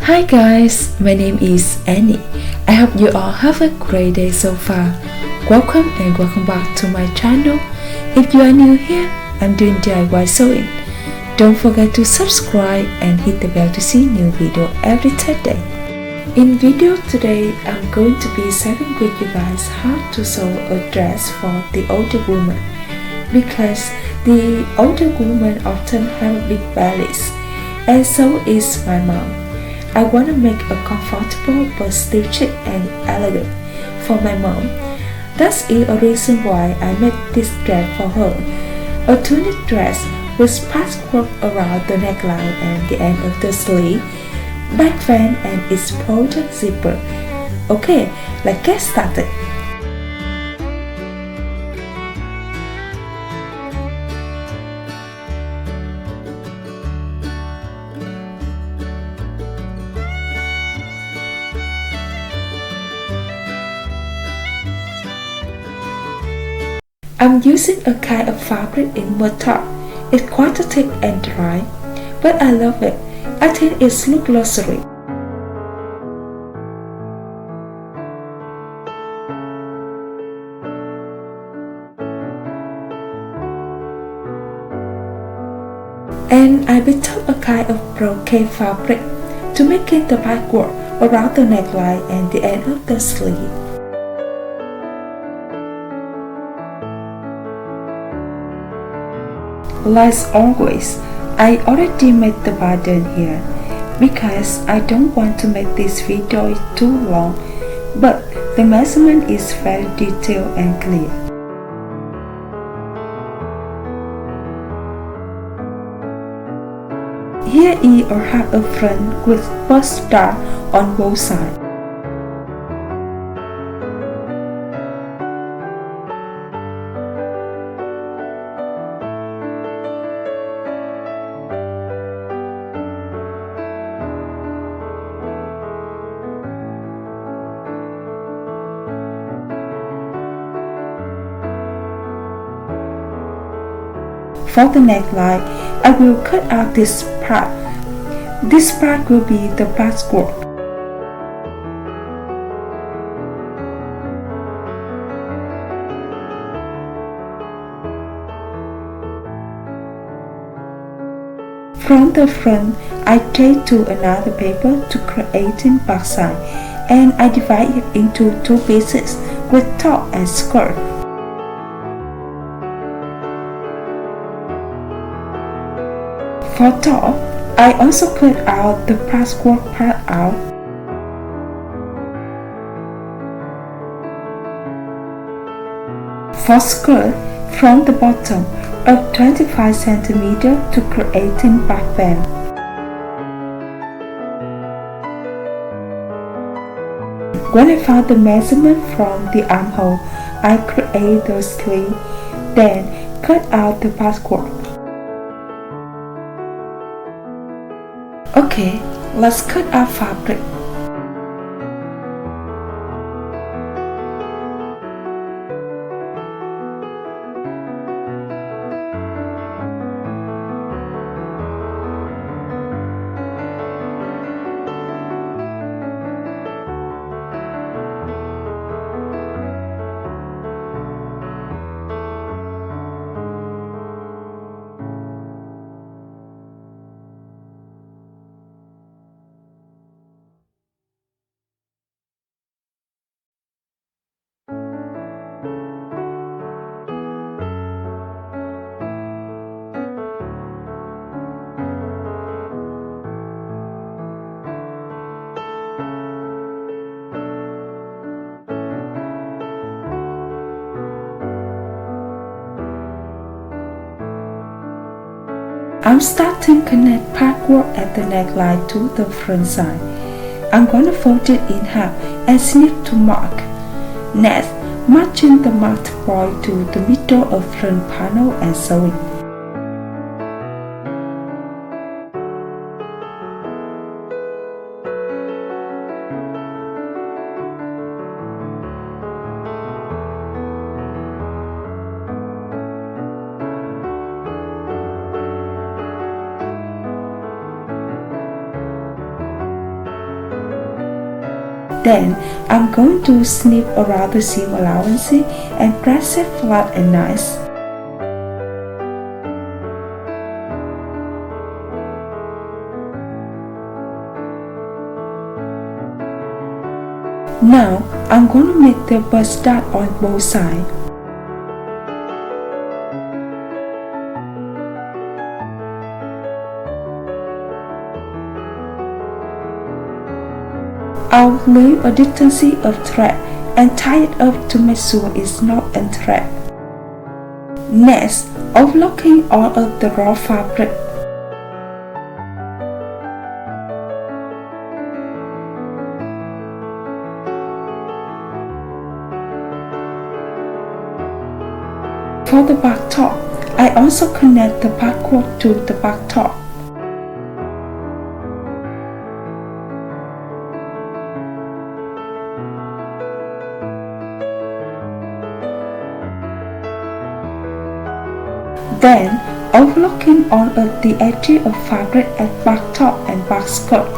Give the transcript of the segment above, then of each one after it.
Hi guys, my name is Annie. I hope you all have a great day so far. Welcome and welcome back to my channel. If you are new here, I'm doing DIY sewing. Don't forget to subscribe and hit the bell to see new video every Thursday. In video today, I'm going to be sharing with you guys how to sew a dress for the older woman, because the older women often have big bellies, and so is my mom. I want to make a comfortable but still chic and elegant for my mom. That's a reason why I made this dress for her. A tunic dress with patchwork around the neckline and the end of the sleeve, back fan and its project zipper. Okay, let's get started. I'm using a kind of fabric in mud-top. It's quite thick and dry, but I love it. I think it looks luxury. And I picked up a kind of brocade fabric to make it the patchwork around the neckline and the end of the sleeve. Like always, I already made the button here because I don't want to make this video too long, but the measurement is very detailed and clear. Here is a half a front with both star on both sides. For the neckline, I will cut out this part. This part will be the patchwork. From the front, I take to another paper to create a back side, and I divide it into two pieces with top and skirt. For top, I also cut out the patchwork part out. For skirt, from the bottom, up 25 cm to create a back band. When I found the measurement from the armhole, I create the sleeve, then cut out the patchwork. Okay, let's cut our fabric. I'm starting to connect patchwork at the neckline to the front side. I'm going to fold it in half and snip to mark. Next, matching the marked point to the middle of front panel and sewing. Then I'm going to snip around the seam allowance and press it flat and nice. Now I'm going to make the bust dot on both sides. I'll leave a distance of thread and tie it up to make sure it's not unthreaded. Next, overlocking all of the raw fabric. For the back top, I also connect the patchwork to the back top. Then, overlocking all of the edges of fabric at back top and back skirt.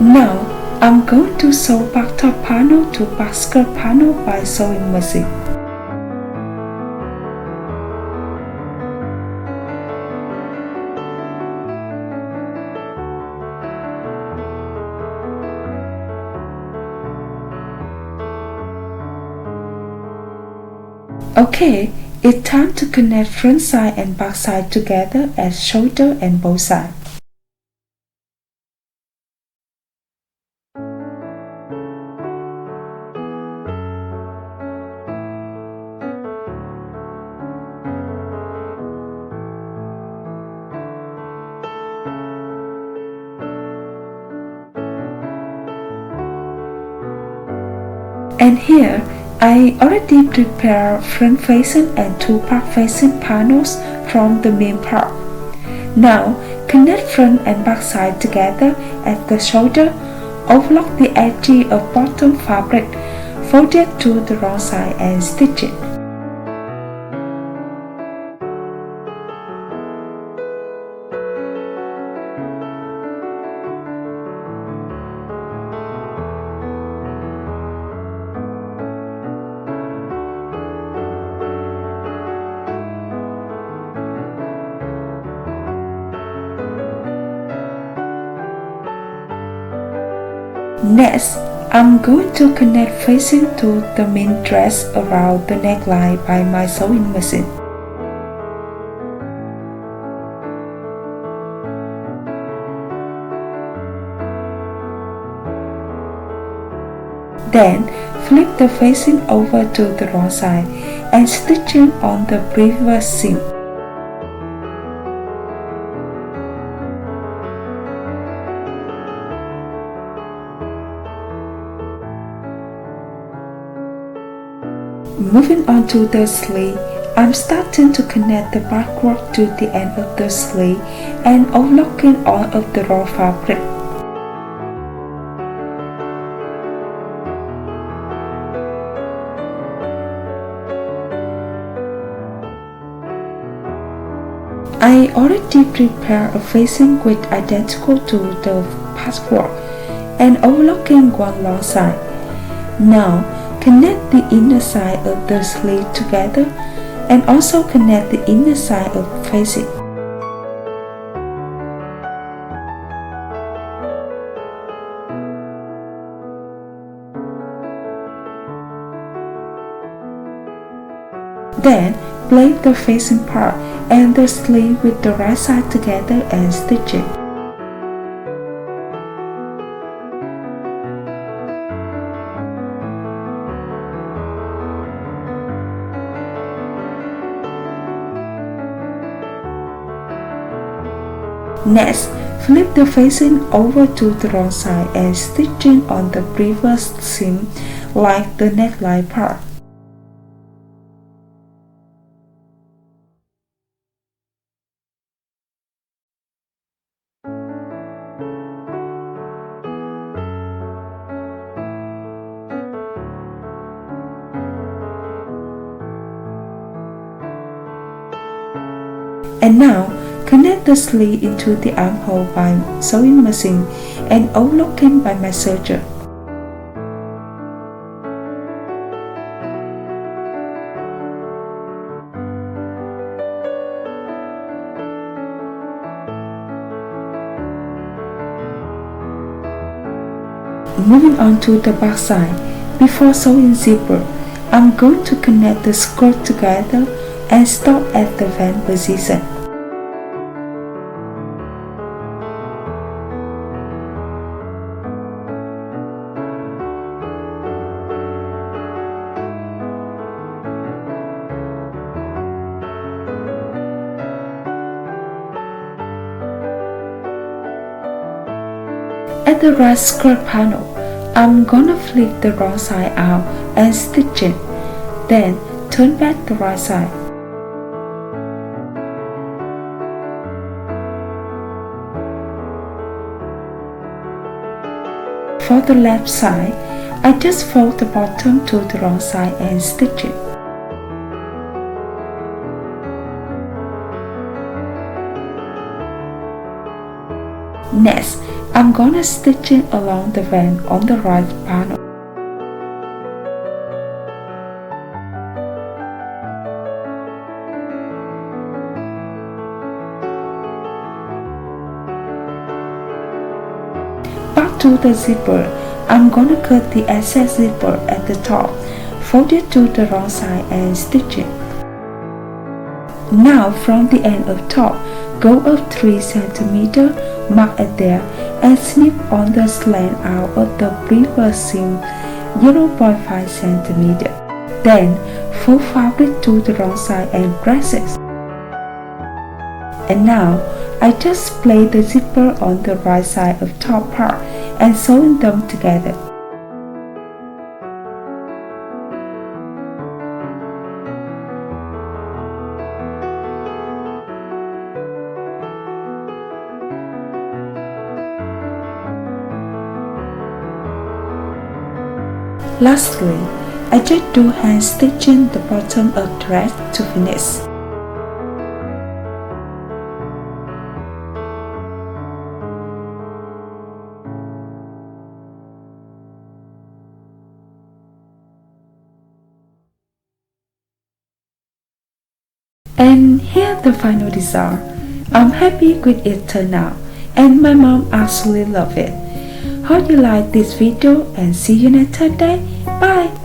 Now, I'm going to sew back top panel to back skirt panel by sewing machine. Okay, it's time to connect front side and back side together at shoulder and both sides. And here, I already prepared front facing and two back facing panels from the main part. Now, connect front and back side together at the shoulder, overlock the edge of bottom fabric, fold it to the wrong side and stitch it. Next, I'm going to connect facing to the main dress around the neckline by my sewing machine. Then, flip the facing over to the wrong side and stitch it on the previous seam. Moving on to the sleeve, I'm starting to connect the patchwork to the end of the sleeve and overlocking all of the raw fabric. I already prepared a facing width identical to the patchwork and overlocking one long side. Now, connect the inner side of the sleeve together and also connect the inner side of facing. Then, plait the facing part and the sleeve with the right side together and stitch it. Next, flip the facing over to the wrong side and stitching on the previous seam like the neckline part. And now, connect the sleeve into the armhole by sewing machine and overlooking by my serger. Moving on to the back side, before sewing zipper, I'm going to connect the skirt together and stop at the vent position. At the right skirt panel, I'm gonna flip the wrong side out and stitch it, then turn back the right side. For the left side, I just fold the bottom to the wrong side and stitch it. Next, I'm gonna stitch it along the vent on the right panel. Back to the zipper, I'm gonna cut the excess zipper at the top, fold it to the wrong side and stitch it. Now from the end of top, go up 3 cm, mark it there, and snip on the slant out of the previous seam 0.5 cm. Then fold fabric to the wrong side and press it. And now I just place the zipper on the right side of top part and sew them together. Lastly, I just do hand stitching the bottom of the dress to finish. And here's the final result. I'm happy with it turned out, and my mom absolutely loved it. Hope you like this video and see you next Thursday. Bye!